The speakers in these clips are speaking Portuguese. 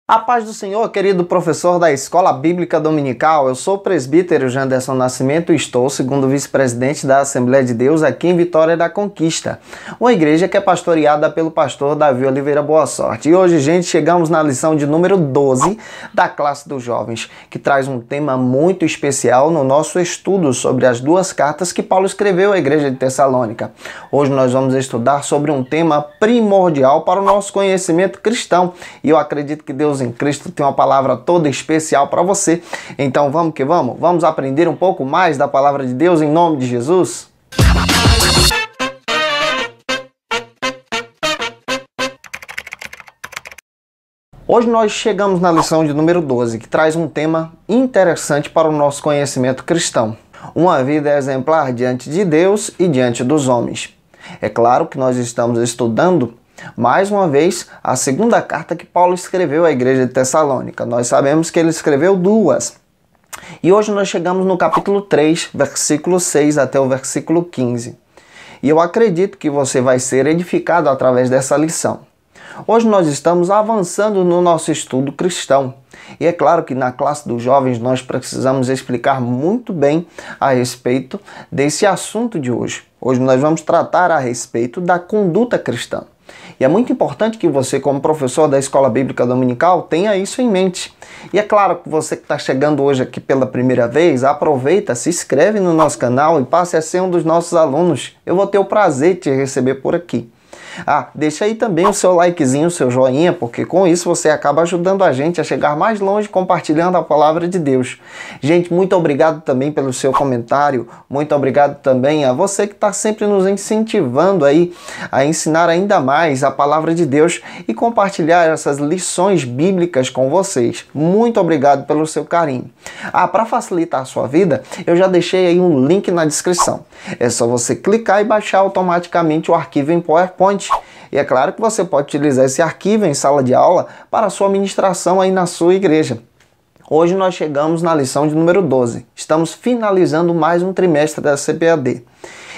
A paz do Senhor, querido professor da Escola Bíblica Dominical. Eu sou o presbítero Janderson Nascimento e estou segundo vice-presidente da Assembleia de Deus aqui em Vitória da Conquista, uma igreja que é pastoreada pelo pastor Davi Oliveira Boa Sorte. E hoje, gente, chegamos na lição de número 12 da classe dos jovens, que traz um tema muito especial no nosso estudo sobre as duas cartas que Paulo escreveu à igreja de Tessalônica. Hoje nós vamos estudar sobre um tema primordial para o nosso conhecimento cristão, e eu acredito que Deus em Cristo tem uma palavra toda especial para você. Então vamos que vamos? Vamos aprender um pouco mais da palavra de Deus em nome de Jesus? Hoje nós chegamos na lição de número 12, que traz um tema interessante para o nosso conhecimento cristão. Uma vida exemplar diante de Deus e diante dos homens. É claro que nós estamos estudando mais uma vez, a segunda carta que Paulo escreveu à igreja de Tessalônica. Nós sabemos que ele escreveu duas. E hoje nós chegamos no capítulo 3, versículo 6 até o versículo 15. E eu acredito que você vai ser edificado através dessa lição. Hoje nós estamos avançando no nosso estudo cristão. E é claro que na classe dos jovens nós precisamos explicar muito bem a respeito desse assunto de hoje. Hoje nós vamos tratar a respeito da conduta cristã. E é muito importante que você, como professor da Escola Bíblica Dominical, tenha isso em mente. E é claro que você que está chegando hoje aqui pela primeira vez, aproveita, se inscreve no nosso canal e passe a ser um dos nossos alunos. Eu vou ter o prazer de te receber por aqui. Deixa aí também o seu likezinho, o seu joinha, porque com isso você acaba ajudando a gente a chegar mais longe compartilhando a palavra de Deus. Gente, muito obrigado também pelo seu comentário, muito obrigado também a você que está sempre nos incentivando aí a ensinar ainda mais a palavra de Deus e compartilhar essas lições bíblicas com vocês. Muito obrigado pelo seu carinho. Para facilitar a sua vida, eu já deixei aí um link na descrição. É só você clicar e baixar automaticamente o arquivo em PowerPoint. E é claro que você pode utilizar esse arquivo em sala de aula para a sua ministração aí na sua igreja. Hoje nós chegamos na lição de número 12. Estamos finalizando mais um trimestre da CPAD.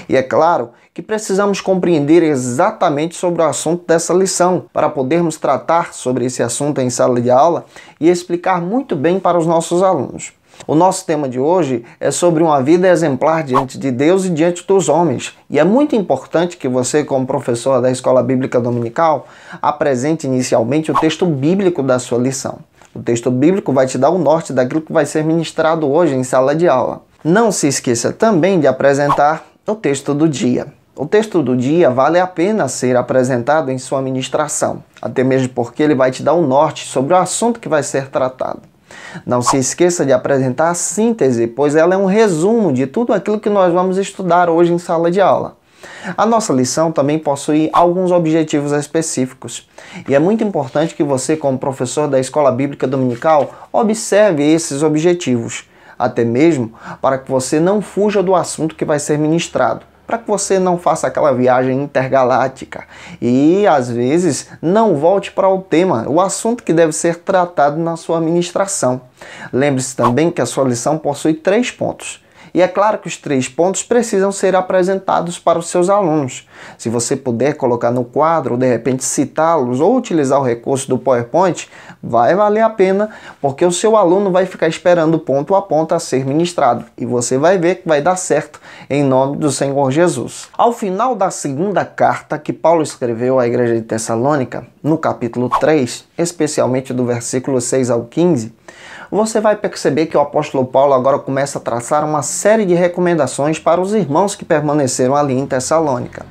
E é claro que precisamos compreender exatamente sobre o assunto dessa lição, para podermos tratar sobre esse assunto em sala de aula e explicar muito bem para os nossos alunos. O nosso tema de hoje é sobre uma vida exemplar diante de Deus e diante dos homens. E é muito importante que você, como professor da Escola Bíblica Dominical, apresente inicialmente o texto bíblico da sua lição. O texto bíblico vai te dar o norte daquilo que vai ser ministrado hoje em sala de aula. Não se esqueça também de apresentar o texto do dia. O texto do dia vale a pena ser apresentado em sua ministração, até mesmo porque ele vai te dar o norte sobre o assunto que vai ser tratado. Não se esqueça de apresentar a síntese, pois ela é um resumo de tudo aquilo que nós vamos estudar hoje em sala de aula. A nossa lição também possui alguns objetivos específicos. E é muito importante que você, como professor da Escola Bíblica Dominical, observe esses objetivos, até mesmo para que você não fuja do assunto que vai ser ministrado, para que você não faça aquela viagem intergaláctica e, às vezes, não volte para o tema, o assunto que deve ser tratado na sua ministração. Lembre-se também que a sua lição possui 3 pontos. E é claro que os 3 pontos precisam ser apresentados para os seus alunos. Se você puder colocar no quadro, ou de repente citá-los, ou utilizar o recurso do PowerPoint, vai valer a pena, porque o seu aluno vai ficar esperando ponto a ponto a ser ministrado. E você vai ver que vai dar certo, em nome do Senhor Jesus. Ao final da segunda carta que Paulo escreveu à igreja de Tessalônica, no capítulo 3, especialmente do versículo 6 ao 15, você vai perceber que o apóstolo Paulo agora começa a traçar uma série de recomendações para os irmãos que permaneceram ali em Tessalônica.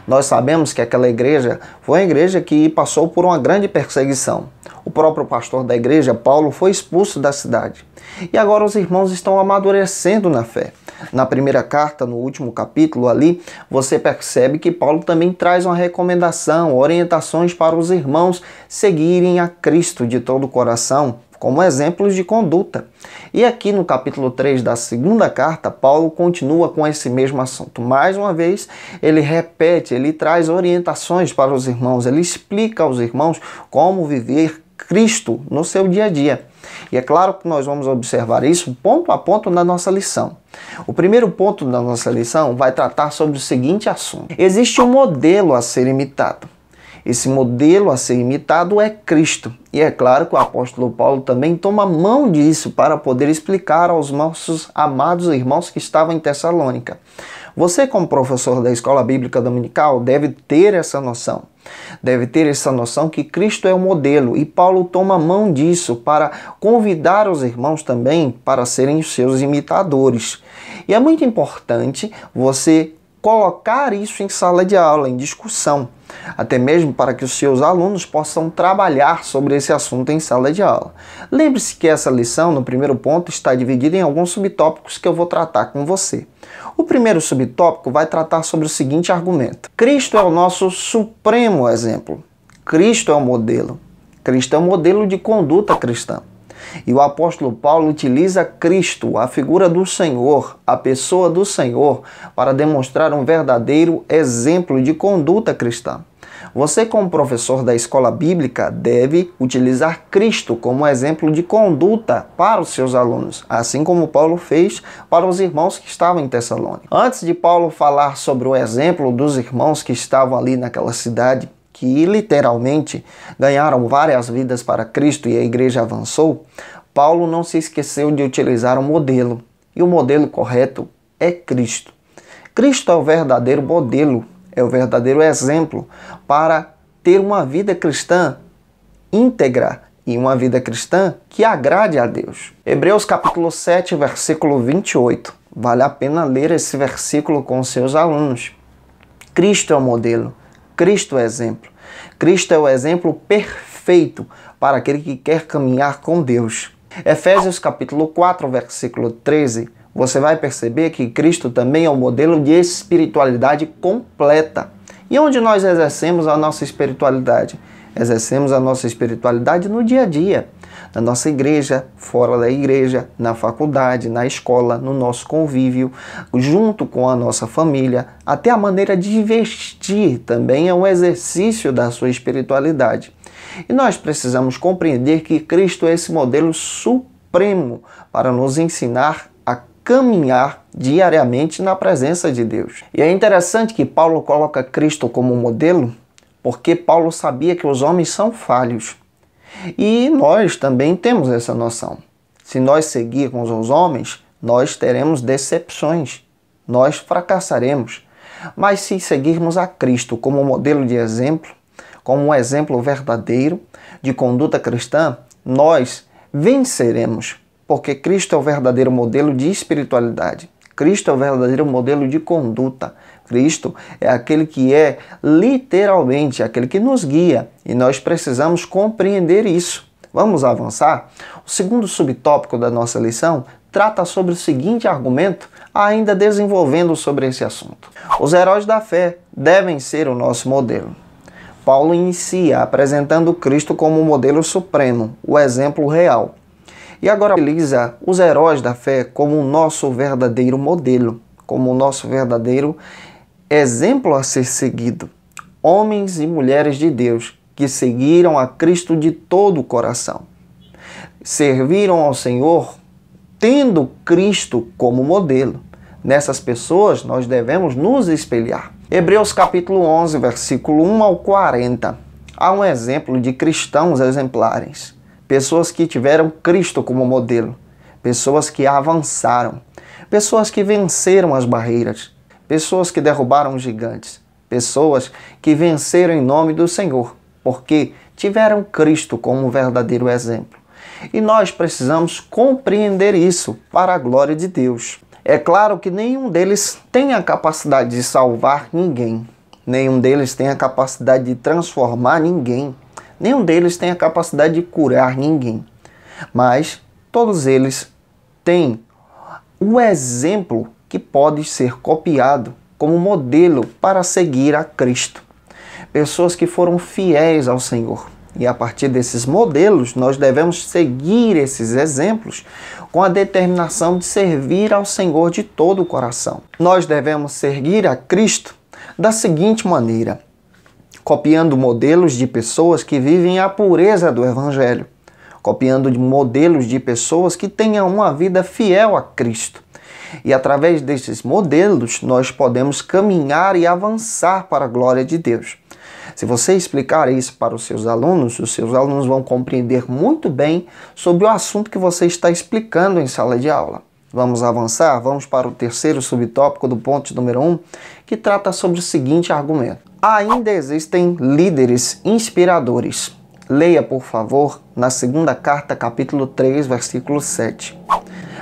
Nós sabemos que aquela igreja foi uma igreja que passou por uma grande perseguição. O próprio pastor da igreja, Paulo, foi expulso da cidade. E agora os irmãos estão amadurecendo na fé. Na primeira carta, no último capítulo ali, você percebe que Paulo também traz uma recomendação, orientações para os irmãos seguirem a Cristo de todo o coração, como exemplos de conduta. E aqui no capítulo 3 da segunda carta, Paulo continua com esse mesmo assunto. Mais uma vez, ele repete, ele traz orientações para os irmãos, ele explica aos irmãos como viver Cristo no seu dia a dia. E é claro que nós vamos observar isso ponto a ponto na nossa lição. O primeiro ponto da nossa lição vai tratar sobre o seguinte assunto. Existe um modelo a ser imitado. Esse modelo a ser imitado é Cristo. E é claro que o apóstolo Paulo também toma mão disso para poder explicar aos nossos amados irmãos que estavam em Tessalônica. Você, como professor da escola bíblica dominical, deve ter essa noção. Deve ter essa noção que Cristo é o modelo e Paulo toma mão disso para convidar os irmãos também para serem os seus imitadores. E é muito importante você colocar isso em sala de aula, em discussão, até mesmo para que os seus alunos possam trabalhar sobre esse assunto em sala de aula. Lembre-se que essa lição, no primeiro ponto, está dividida em alguns subtópicos que eu vou tratar com você. O primeiro subtópico vai tratar sobre o seguinte argumento: Cristo é o nosso supremo exemplo. Cristo é o modelo. Cristo é o modelo de conduta cristã. E o apóstolo Paulo utiliza Cristo, a figura do Senhor, a pessoa do Senhor, para demonstrar um verdadeiro exemplo de conduta cristã. Você, como professor da escola bíblica, deve utilizar Cristo como exemplo de conduta para os seus alunos, assim como Paulo fez para os irmãos que estavam em Tessalônica. Antes de Paulo falar sobre o exemplo dos irmãos que estavam ali naquela cidade, que literalmente ganharam várias vidas para Cristo e a igreja avançou, Paulo não se esqueceu de utilizar um modelo. E o modelo correto é Cristo. Cristo é o verdadeiro modelo, é o verdadeiro exemplo para ter uma vida cristã íntegra e uma vida cristã que agrade a Deus. Hebreus capítulo 7, versículo 28. Vale a pena ler esse versículo com seus alunos. Cristo é o modelo. Cristo é o exemplo. Cristo é o exemplo perfeito para aquele que quer caminhar com Deus. Efésios capítulo 4, versículo 13, você vai perceber que Cristo também é o modelo de espiritualidade completa. E onde nós exercemos a nossa espiritualidade? Exercemos a nossa espiritualidade no dia a dia, na nossa igreja, fora da igreja, na faculdade, na escola, no nosso convívio, junto com a nossa família. Até a maneira de vestir também é um exercício da sua espiritualidade. E nós precisamos compreender que Cristo é esse modelo supremo para nos ensinar a caminhar diariamente na presença de Deus. E é interessante que Paulo coloca Cristo como modelo, porque Paulo sabia que os homens são falhos. E nós também temos essa noção. Se nós seguirmos os homens, nós teremos decepções, nós fracassaremos. Mas se seguirmos a Cristo como modelo de exemplo, como um exemplo verdadeiro de conduta cristã, nós venceremos, porque Cristo é o verdadeiro modelo de espiritualidade. Cristo é o verdadeiro modelo de conduta. Cristo é aquele que é literalmente aquele que nos guia e nós precisamos compreender isso. Vamos avançar? O segundo subtópico da nossa lição trata sobre o seguinte argumento, ainda desenvolvendo sobre esse assunto. Os heróis da fé devem ser o nosso modelo. Paulo inicia apresentando Cristo como o modelo supremo, o exemplo real. E agora utiliza os heróis da fé como o nosso verdadeiro modelo, como o nosso verdadeiro exemplo a ser seguido. Homens e mulheres de Deus que seguiram a Cristo de todo o coração. Serviram ao Senhor tendo Cristo como modelo. Nessas pessoas nós devemos nos espelhar. Hebreus capítulo 11, versículo 1 ao 40. Há um exemplo de cristãos exemplares. Pessoas que tiveram Cristo como modelo. Pessoas que avançaram. Pessoas que venceram as barreiras. Pessoas que derrubaram gigantes. Pessoas que venceram em nome do Senhor. Porque tiveram Cristo como verdadeiro exemplo. E nós precisamos compreender isso para a glória de Deus. É claro que nenhum deles tem a capacidade de salvar ninguém. Nenhum deles tem a capacidade de transformar ninguém. Nenhum deles tem a capacidade de curar ninguém. Mas todos eles têm o exemplo que pode ser copiado como modelo para seguir a Cristo. Pessoas que foram fiéis ao Senhor. E a partir desses modelos, nós devemos seguir esses exemplos com a determinação de servir ao Senhor de todo o coração. Nós devemos seguir a Cristo da seguinte maneira, copiando modelos de pessoas que vivem a pureza do Evangelho, copiando modelos de pessoas que tenham uma vida fiel a Cristo. E através desses modelos, nós podemos caminhar e avançar para a glória de Deus. Se você explicar isso para os seus alunos vão compreender muito bem sobre o assunto que você está explicando em sala de aula. Vamos avançar? Vamos para o terceiro subtópico do ponto número 1, que trata sobre o seguinte argumento. Ainda existem líderes inspiradores. Leia, por favor, na segunda carta, capítulo 3, versículo 7.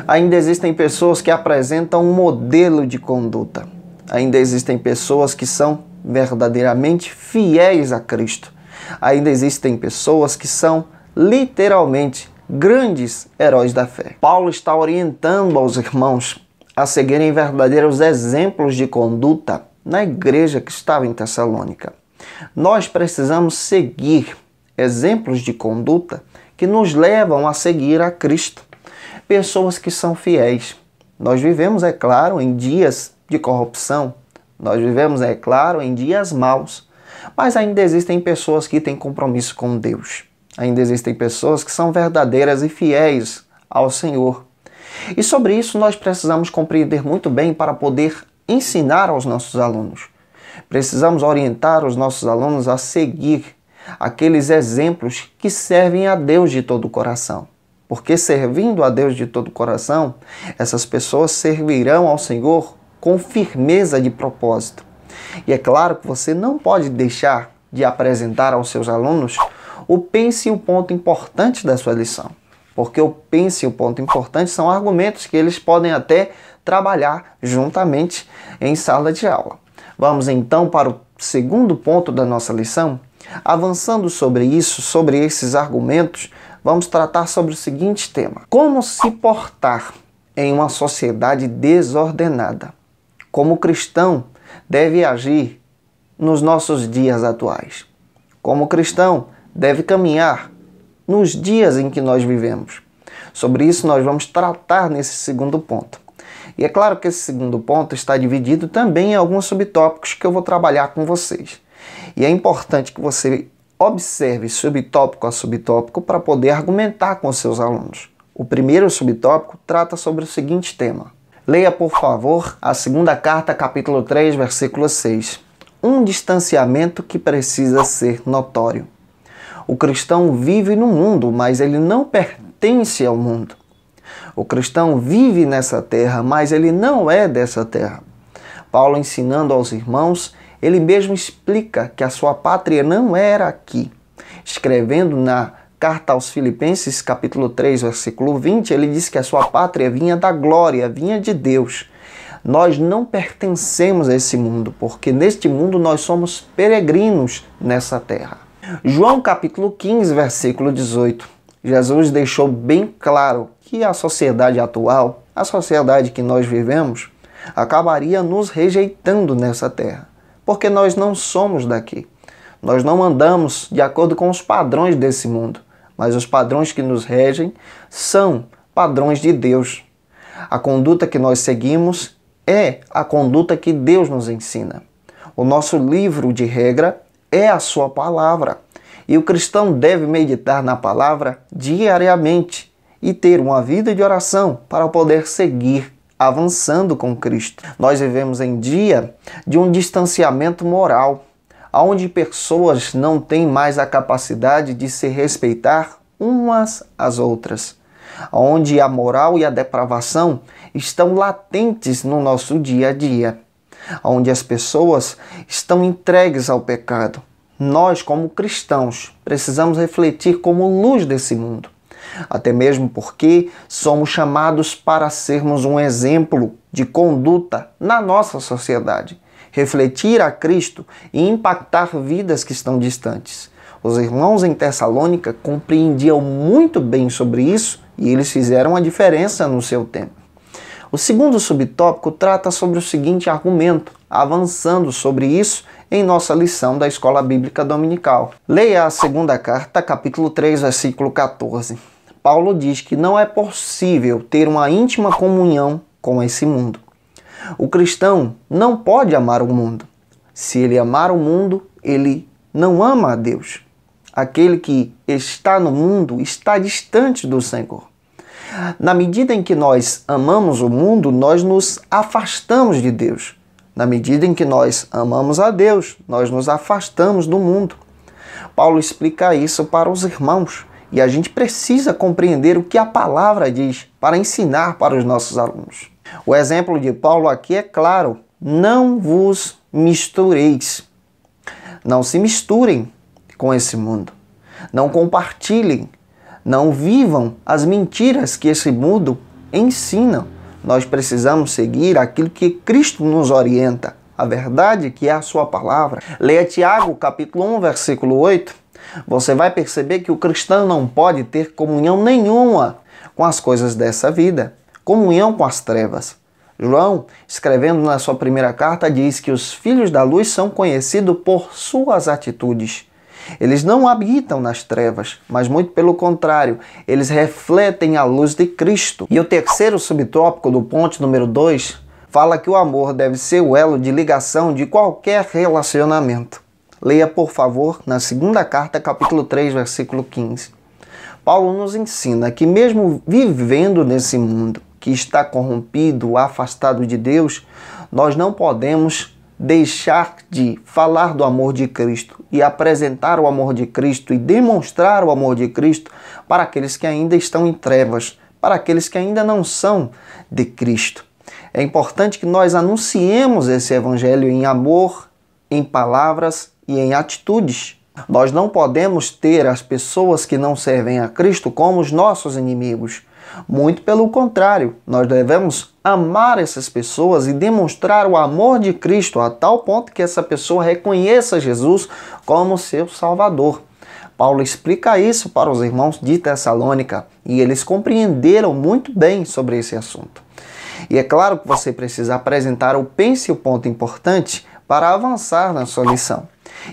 Ainda existem pessoas que apresentam um modelo de conduta. Ainda existem pessoas que são verdadeiramente fiéis a Cristo. Ainda existem pessoas que são literalmente grandes heróis da fé. Paulo está orientando aos irmãos a seguirem verdadeiros exemplos de conduta na igreja que estava em Tessalônica. Nós precisamos seguir exemplos de conduta que nos levam a seguir a Cristo. Pessoas que são fiéis. Nós vivemos, é claro, em dias de corrupção. Nós vivemos, é claro, em dias maus. Mas ainda existem pessoas que têm compromisso com Deus. Ainda existem pessoas que são verdadeiras e fiéis ao Senhor. E sobre isso nós precisamos compreender muito bem para poder ensinar aos nossos alunos. Precisamos orientar os nossos alunos a seguir aqueles exemplos que servem a Deus de todo o coração. Porque servindo a Deus de todo o coração, essas pessoas servirão ao Senhor com firmeza de propósito. E é claro que você não pode deixar de apresentar aos seus alunos o pense e o ponto importante da sua lição. Porque o pense e o ponto importante são argumentos que eles podem até trabalhar juntamente em sala de aula. Vamos então para o segundo ponto da nossa lição. Avançando sobre isso, sobre esses argumentos, vamos tratar sobre o seguinte tema. Como se portar em uma sociedade desordenada? Como o cristão deve agir nos nossos dias atuais? Como o cristão deve caminhar nos dias em que nós vivemos? Sobre isso nós vamos tratar nesse segundo ponto. E é claro que esse segundo ponto está dividido também em alguns subtópicos que eu vou trabalhar com vocês. E é importante que você observe subtópico a subtópico para poder argumentar com os seus alunos. O primeiro subtópico trata sobre o seguinte tema. Leia, por favor, a segunda carta, capítulo 3, versículo 6. Um distanciamento que precisa ser notório. O cristão vive no mundo, mas ele não pertence ao mundo. O cristão vive nessa terra, mas ele não é dessa terra. Paulo, ensinando aos irmãos, ele mesmo explica que a sua pátria não era aqui. Escrevendo na carta aos Filipenses, capítulo 3, versículo 20, ele diz que a sua pátria vinha da glória, vinha de Deus. Nós não pertencemos a esse mundo, porque neste mundo nós somos peregrinos nessa terra. João capítulo 15, versículo 18. Jesus deixou bem claro que a sociedade atual, a sociedade que nós vivemos, acabaria nos rejeitando nessa terra, porque nós não somos daqui. Nós não andamos de acordo com os padrões desse mundo, mas os padrões que nos regem são padrões de Deus. A conduta que nós seguimos é a conduta que Deus nos ensina. O nosso livro de regra é a sua palavra. E o cristão deve meditar na palavra diariamente e ter uma vida de oração para poder seguir avançando com Cristo. Nós vivemos em dia de um distanciamento moral, onde pessoas não têm mais a capacidade de se respeitar umas às outras, onde a moral e a depravação estão latentes no nosso dia a dia, onde as pessoas estão entregues ao pecado. Nós, como cristãos, precisamos refletir como luz desse mundo, até mesmo porque somos chamados para sermos um exemplo de conduta na nossa sociedade, refletir a Cristo e impactar vidas que estão distantes. Os irmãos em Tessalônica compreendiam muito bem sobre isso e eles fizeram a diferença no seu tempo. O segundo subtópico trata sobre o seguinte argumento, avançando sobre isso em nossa lição da Escola Bíblica Dominical. Leia a segunda carta, capítulo 3, versículo 14. Paulo diz que não é possível ter uma íntima comunhão com esse mundo. O cristão não pode amar o mundo. Se ele amar o mundo, ele não ama a Deus. Aquele que está no mundo está distante do Senhor. Na medida em que nós amamos o mundo, nós nos afastamos de Deus. Na medida em que nós amamos a Deus, nós nos afastamos do mundo. Paulo explica isso para os irmãos e a gente precisa compreender o que a palavra diz para ensinar para os nossos alunos. O exemplo de Paulo aqui é claro: não vos mistureis. Não se misturem com esse mundo. Não compartilhem. Não vivam as mentiras que esse mundo ensina. Nós precisamos seguir aquilo que Cristo nos orienta, a verdade que é a sua palavra. Leia Tiago, capítulo 1, versículo 8. Você vai perceber que o cristão não pode ter comunhão nenhuma com as coisas dessa vida, comunhão com as trevas. João, escrevendo na sua primeira carta, diz que os filhos da luz são conhecidos por suas atitudes. Eles não habitam nas trevas, mas muito pelo contrário, eles refletem a luz de Cristo. E o terceiro subtópico do ponto número 2 fala que o amor deve ser o elo de ligação de qualquer relacionamento. Leia, por favor, na segunda carta, capítulo 3, versículo 15. Paulo nos ensina que mesmo vivendo nesse mundo que está corrompido, afastado de Deus, nós não podemos deixar de falar do amor de Cristo e apresentar o amor de Cristo e demonstrar o amor de Cristo para aqueles que ainda estão em trevas, para aqueles que ainda não são de Cristo. É importante que nós anunciemos esse evangelho em amor, em palavras e em atitudes. Nós não podemos ter as pessoas que não servem a Cristo como os nossos inimigos. Muito pelo contrário, nós devemos amar essas pessoas e demonstrar o amor de Cristo a tal ponto que essa pessoa reconheça Jesus como seu Salvador. Paulo explica isso para os irmãos de Tessalônica e eles compreenderam muito bem sobre esse assunto. E é claro que você precisa apresentar o pense e o ponto importante para avançar na sua lição.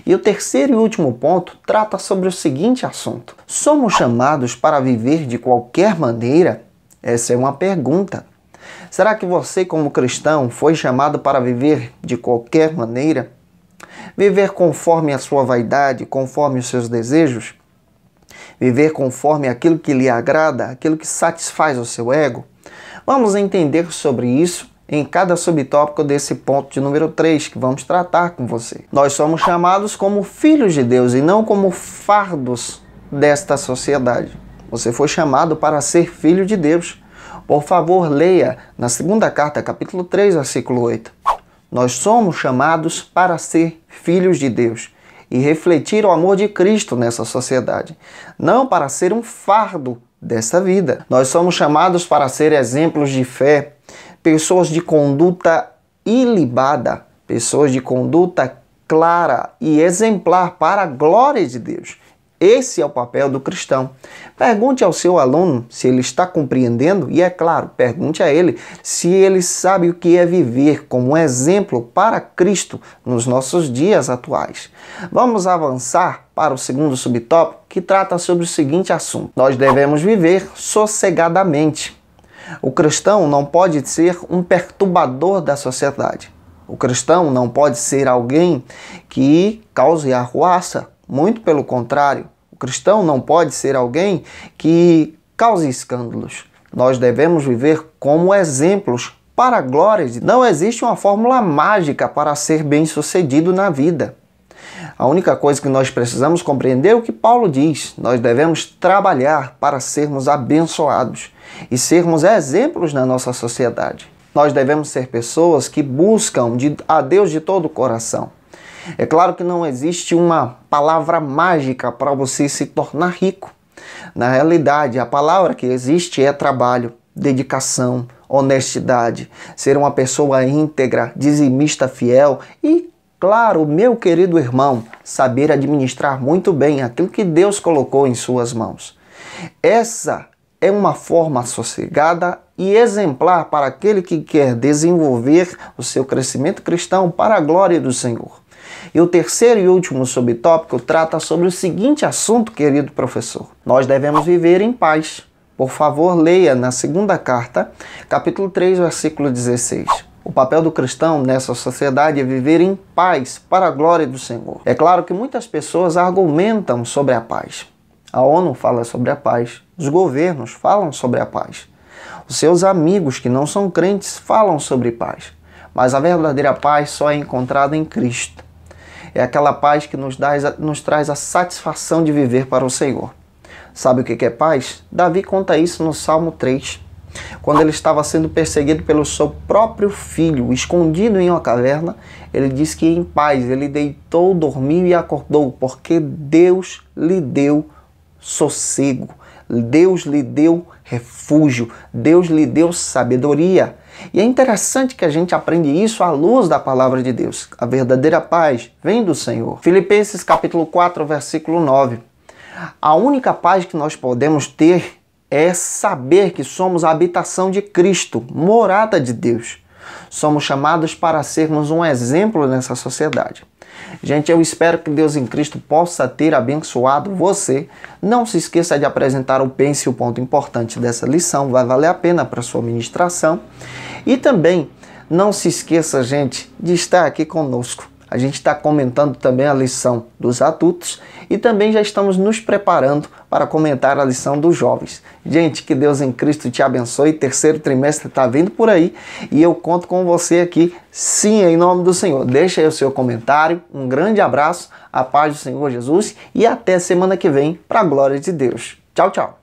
E o terceiro e último ponto trata sobre o seguinte assunto: somos chamados para viver de qualquer maneira? Essa é uma pergunta. Será que você, como cristão, foi chamado para viver de qualquer maneira? Viver conforme a sua vaidade, conforme os seus desejos? Viver conforme aquilo que lhe agrada, aquilo que satisfaz o seu ego? Vamos entender sobre isso em cada subtópico desse ponto de número 3 que vamos tratar com você. Nós somos chamados como filhos de Deus e não como fardos desta sociedade. Você foi chamado para ser filho de Deus. Por favor, leia na segunda carta, capítulo 3, versículo 8. Nós somos chamados para ser filhos de Deus e refletir o amor de Cristo nessa sociedade, não para ser um fardo dessa vida. Nós somos chamados para ser exemplos de fé, pessoas de conduta ilibada, pessoas de conduta clara e exemplar para a glória de Deus. Esse é o papel do cristão. Pergunte ao seu aluno se ele está compreendendo e, é claro, pergunte a ele se ele sabe o que é viver como um exemplo para Cristo nos nossos dias atuais. Vamos avançar para o segundo subtópico, que trata sobre o seguinte assunto: nós devemos viver sossegadamente. O cristão não pode ser um perturbador da sociedade. O cristão não pode ser alguém que cause arruaça. Muito pelo contrário, o cristão não pode ser alguém que cause escândalos. Nós devemos viver como exemplos para a glória de Deus. Não existe uma fórmula mágica para ser bem-sucedido na vida. A única coisa que nós precisamos compreender é o que Paulo diz. Nós devemos trabalhar para sermos abençoados e sermos exemplos na nossa sociedade. Nós devemos ser pessoas que buscam a Deus de todo o coração. É claro que não existe uma palavra mágica para você se tornar rico. Na realidade, a palavra que existe é trabalho, dedicação, honestidade, ser uma pessoa íntegra, dizimista fiel e, claro, meu querido irmão, saber administrar muito bem aquilo que Deus colocou em suas mãos. Essa é uma forma sossegada e exemplar para aquele que quer desenvolver o seu crescimento cristão para a glória do Senhor. E o terceiro e último subtópico trata sobre o seguinte assunto, querido professor: nós devemos viver em paz. Por favor, leia na segunda carta, capítulo 3, versículo 16. O papel do cristão nessa sociedade é viver em paz para a glória do Senhor. É claro que muitas pessoas argumentam sobre a paz. A ONU fala sobre a paz, os governos falam sobre a paz, os seus amigos que não são crentes falam sobre paz. Mas a verdadeira paz só é encontrada em Cristo. É aquela paz que nos traz a satisfação de viver para o Senhor. Sabe o que é paz? Davi conta isso no Salmo 3. Quando ele estava sendo perseguido pelo seu próprio filho, escondido em uma caverna, ele diz que em paz ele deitou, dormiu e acordou, porque Deus lhe deu sossego, Deus lhe deu refúgio, Deus lhe deu sabedoria. E é interessante que a gente aprende isso à luz da palavra de Deus. A verdadeira paz vem do Senhor. Filipenses capítulo 4, versículo 9. A única paz que nós podemos ter é saber que somos a habitação de Cristo, morada de Deus. Somos chamados para sermos um exemplo nessa sociedade. Gente, eu espero que Deus em Cristo possa ter abençoado você. Não se esqueça de apresentar o pense, o ponto importante dessa lição, vai valer a pena para a sua ministração. E também não se esqueça, gente, de estar aqui conosco. A gente está comentando também a lição dos adultos e também já estamos nos preparando para comentar a lição dos jovens. Gente, que Deus em Cristo te abençoe. Terceiro trimestre está vindo por aí e eu conto com você aqui, sim, em nome do Senhor. Deixa aí o seu comentário. Um grande abraço, a paz do Senhor Jesus e até semana que vem, para a glória de Deus. Tchau, tchau.